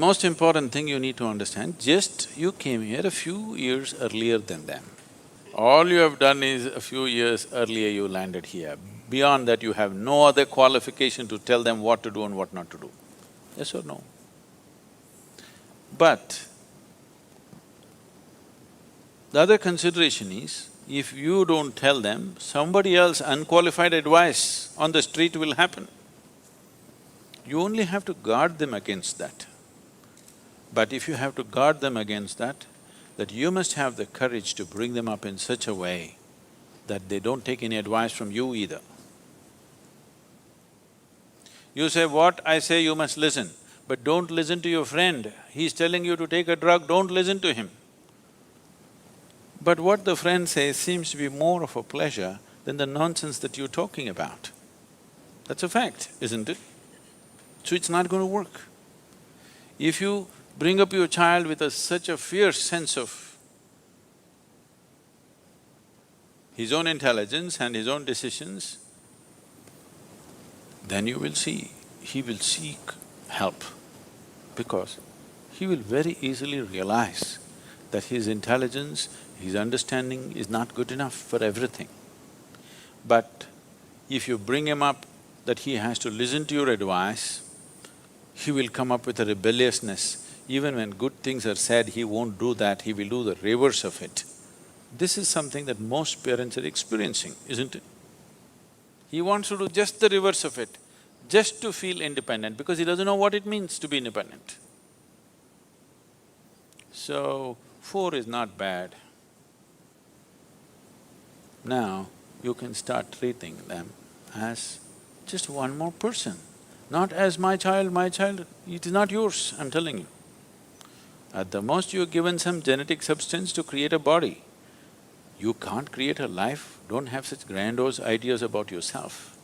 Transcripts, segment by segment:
Most important thing you need to understand, just you came here a few years earlier than them. All you have done is a few years earlier you landed here. Beyond that, you have no other qualification to tell them what to do and what not to do. Yes or no? But the other consideration is, if you don't tell them, somebody else unqualified advice on the street will happen. You only have to guard them against that. But if you have to guard them against that you must have the courage to bring them up in such a way that they don't take any advice from you either. You say, what I say you must listen, but don't listen to your friend. He's telling you to take a drug, don't listen to him. But what the friend says seems to be more of a pleasure than the nonsense that you're talking about. That's a fact, isn't it? So it's not going to work. If you bring up your child with such a fierce sense of his own intelligence and his own decisions, then you will see, he will seek help, because he will very easily realize that his intelligence, his understanding is not good enough for everything. But if you bring him up that he has to listen to your advice, he will come up with a rebelliousness. Even when good things are said, he won't do that, he will do the reverse of it. This is something that most parents are experiencing, isn't it? He wants to do just the reverse of it, just to feel independent, because he doesn't know what it means to be independent. So, 4 is not bad. Now, you can start treating them as just one more person, not as my child, it is not yours, I'm telling you. At the most, you're given some genetic substance to create a body. You can't create a life, don't have such grandiose ideas about yourself.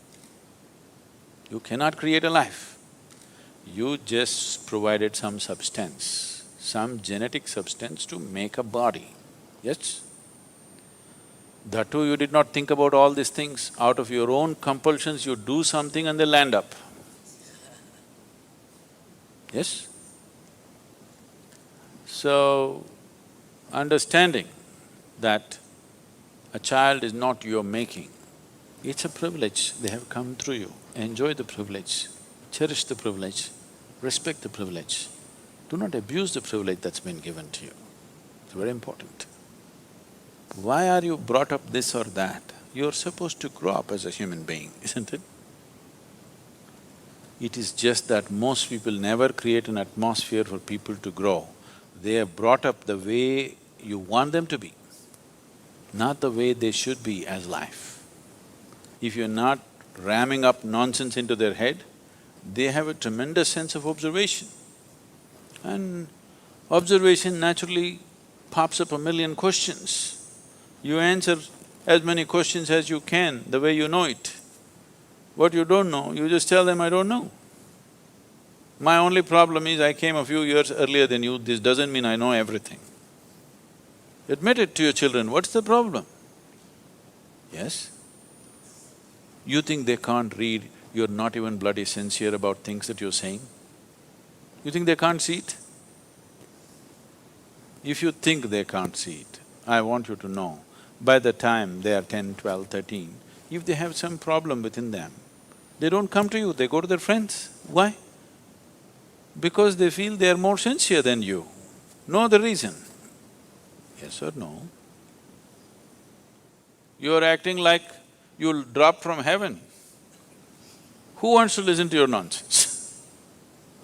You cannot create a life. You just provided some substance, some genetic substance to make a body, yes? That too, you did not think about all these things. Out of your own compulsions, you do something and they land up. Yes? So, understanding that a child is not your making, it's a privilege, they have come through you. Enjoy the privilege, cherish the privilege, respect the privilege. Do not abuse the privilege that's been given to you. It's very important. Why are you brought up this or that? You're supposed to grow up as a human being, isn't it? It is just that most people never create an atmosphere for people to grow. They are brought up the way you want them to be, not the way they should be as life. If you're not ramming up nonsense into their head, they have a tremendous sense of observation. And observation naturally pops up a million questions. You answer as many questions as you can, the way you know it. What you don't know, you just tell them, I don't know. My only problem is I came a few years earlier than you, this doesn't mean I know everything. Admit it to your children, what's the problem? Yes? You think they can't read, you're not even bloody sincere about things that you're saying? You think they can't see it? If you think they can't see it, I want you to know, by the time they are 10, 12, 13, if they have some problem within them, they don't come to you, they go to their friends. Why? Because they feel they are more sincere than you. No other reason. Yes or no? You're acting like you'll drop from heaven. Who wants to listen to your nonsense?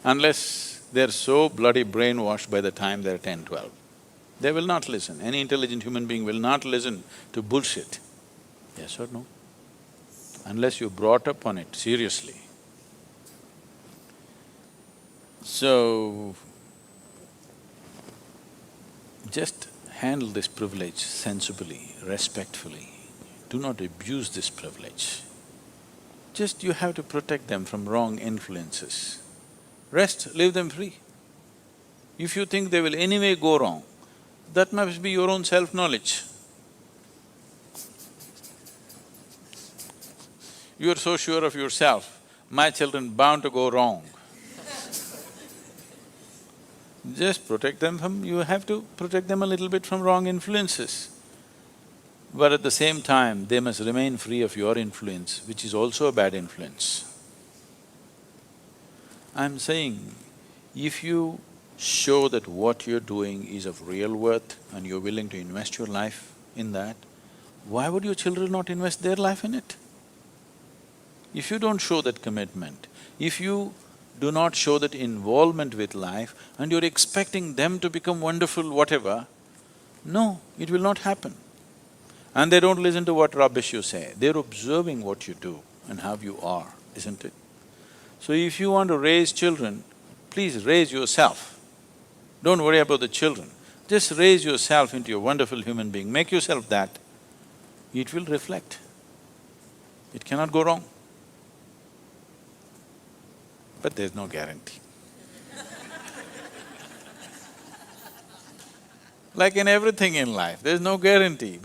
Unless they're so bloody brainwashed by the time they're 10, 12. They will not listen. Any intelligent human being will not listen to bullshit. Yes or no? Unless you're brought up on it seriously. So, just handle this privilege sensibly, respectfully. Do not abuse this privilege. Just you have to protect them from wrong influences. Rest, leave them free. If you think they will anyway go wrong, that must be your own self-knowledge. You're so sure of yourself, my children bound to go wrong. Just protect them from… you have to protect them a little bit from wrong influences. But at the same time, they must remain free of your influence, which is also a bad influence. I'm saying, if you show that what you're doing is of real worth and you're willing to invest your life in that, why would your children not invest their life in it? If you don't show that commitment, if you do not show that involvement with life and you're expecting them to become wonderful whatever, no, it will not happen. And they don't listen to what rubbish you say, they're observing what you do and how you are, isn't it? So if you want to raise children, please raise yourself. Don't worry about the children. Just raise yourself into a wonderful human being, make yourself that. It will reflect. It cannot go wrong. But there's no guarantee. Like in everything in life, there's no guarantee.